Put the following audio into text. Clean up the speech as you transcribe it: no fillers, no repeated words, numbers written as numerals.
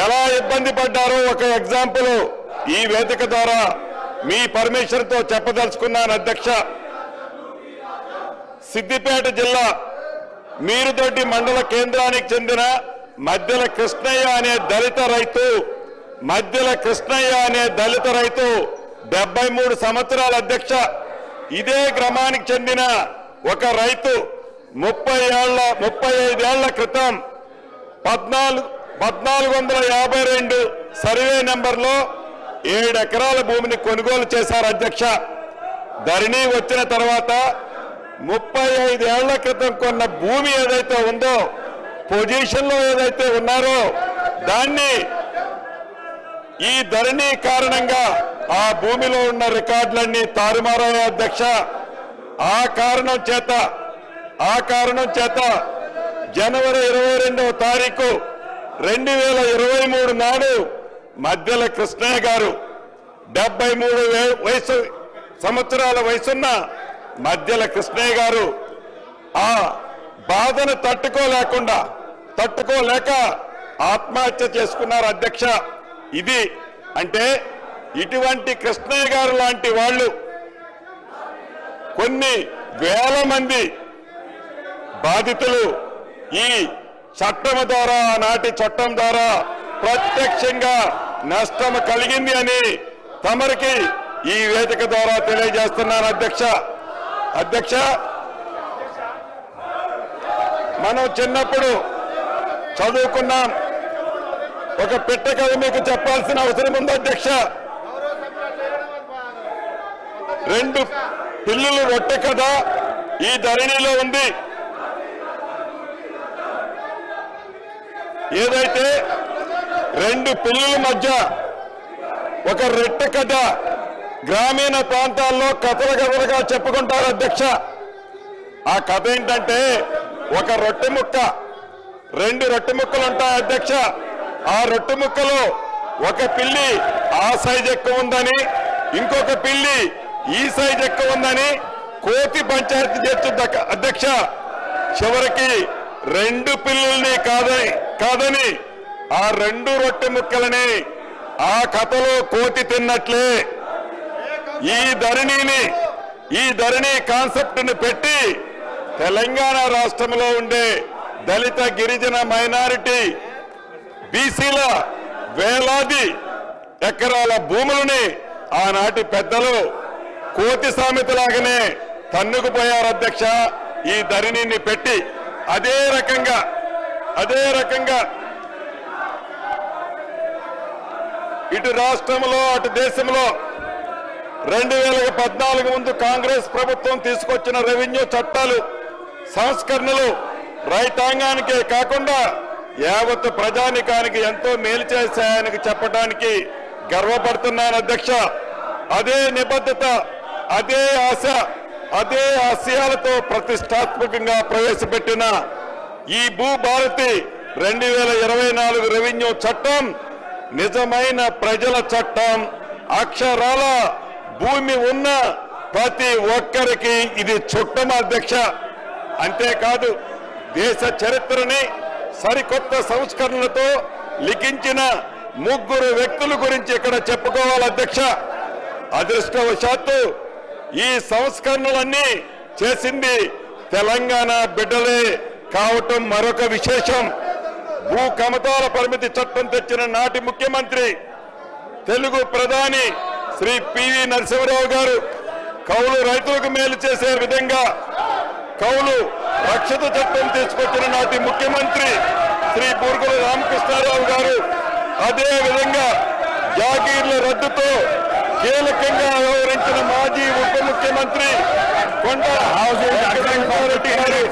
ఎలా ఇబ్బంది పడ్డారో ఒక ఎగ్జాంపుల్ ఈ వేదిక ద్వారా మీ పర్మిషన్ తో చెప్పదలుచుకున్నాను అధ్యక్ష. సిద్దిపేట జిల్లా మీరుదొడ్డి మండల కేంద్రానికి చెందిన మధ్యల కృష్ణయ్య అనే దళిత రైతు 73 సంవత్సరాల అధ్యక్ష. ఇదే గ్రామానికి చెందిన ఒక రైతు 35 ఏళ్ల క్రితం 1452 సర్వే నెంబర్లో 7 ఎకరాల భూమిని కొనుగోలు చేశారు అధ్యక్ష. ధరణి వచ్చిన తర్వాత 35 ఏళ్ల క్రితం కొన్న భూమి ఏదైతే ఉందో, పొజిషన్ లో ఏదైతే ఉన్నారో, దాన్ని ఈ ధరణి కారణంగా ఆ భూమిలో ఉన్న రికార్డులన్నీ తారుమారయ్యాయి అధ్యక్ష. ఆ కారణం చేత జనవరి 22వ తారీఖు 2023 నాడు మధ్యల కృష్ణయ్య గారు 73 సంవత్సరాల వయసున్న మధ్యల కృష్ణయ్య గారు ఆ బాధను తట్టుకోలేక ఆత్మహత్య చేసుకున్నారు అధ్యక్ష. ఇది అంటే ఇటువంటి కృష్ణయ్య గారు లాంటి వాళ్ళు కొన్ని వేల మంది బాధితులు ఈ చట్టం ద్వారా, నాటి చట్టం ద్వారా ప్రత్యక్షంగా నష్టం కలిగింది అని తమరికి ఈ వేదిక ద్వారా తెలియజేస్తున్నాను అధ్యక్ష. మనం చిన్నప్పుడు చదువుకున్నాం. ఒక పిట్ట కథ మీకు చెప్పాల్సిన అవసరం ఉంది అధ్యక్ష. 2 పిల్లులు రొట్టె కథ ఈ ధరణిలో ఉంది. ఏదైతే 2 పిల్లుల మధ్య ఒక రొట్టె కథ గ్రామీణ ప్రాంతాల్లో కథలుగా చెప్పుకుంటారు అధ్యక్ష. ఆ కథ ఏంటంటే, ఒక రొట్టె ముక్క, 2 రొట్టె ముక్కలు ఉంటాయి అధ్యక్ష. ఆ రొట్టె ముక్కలో ఒక పిల్లి ఆ సైజ్ ఎక్కువ ఉందని, ఇంకొక పిల్లి ఈ సైజ్ ఎక్కువ ఉందని కోతి పంచాయతీ చేస్తుంది అధ్యక్ష. చివరికి 2 పిల్లుల్ని కాదని ఆ 2 రొట్టె ముక్కలని ఆ కథలో కోతి తిన్నట్లే ఈ ధరణి కాన్సెప్ట్ ని పెట్టి తెలంగాణ రాష్ట్రంలో ఉండే దళిత, గిరిజన, మైనారిటీ, బీసీల వేలాది ఎకరాల భూములని ఆనాటి పెద్దలు కోతి సామెతలాగానే తన్నుకుపోయారు అధ్యక్ష. ఈ ధరణిని పెట్టి అదే రకంగా ఇటు రాష్ట్రంలో అటు దేశంలో 2014 ముందు కాంగ్రెస్ ప్రభుత్వం తీసుకొచ్చిన రెవెన్యూ చట్టాలు, సంస్కరణలు రైతాంగానికే కాకుండా యావత్ ప్రజానికానికి ఎంతో మేలు చేశాయని చెప్పడానికి గర్వపడుతున్నాను అధ్యక్ష. అదే నిబద్ధత, అదే ఆశ, అదే ఆశయాలతో ప్రతిష్టాత్మకంగా ప్రవేశపెట్టిన ఈ భూభారతి 2024 రెవెన్యూ చట్టం నిజమైన ప్రజల చట్టం. అక్షరాల భూమి ఉన్న ప్రతి ఒక్కరికి ఇది చుట్టం అధ్యక్ష. అంతేకాదు, దేశ చరిత్రని సరికొత్త సంస్కరణలతో లిఖించిన 3 వ్యక్తుల గురించి ఇక్కడ చెప్పుకోవాలి అధ్యక్ష. అదృష్టవశాత్తు ఈ సంస్కరణలన్నీ చేసింది తెలంగాణ బిడ్డలే కావటం మరొక విశేషం. భూ కమతాల పరిమితి చట్టం తెచ్చిన నాటి ముఖ్యమంత్రి, తెలుగు ప్రధాని శ్రీ పివి నరసింహారావు గారు కౌలు రైతులకు మేలు చేసే విధంగా కౌలు రక్షిత చట్టం తీసుకొచ్చిన నాటి ముఖ్యమంత్రి శ్రీ బూర్గుల రామకృష్ణారావు గారు, అదే విధంగా జాగీర్ల రద్దుతో కీలకంగా వ్యవహరించిన మాజీ ఉప ముఖ్యమంత్రి కొండ రెడ్డి గారు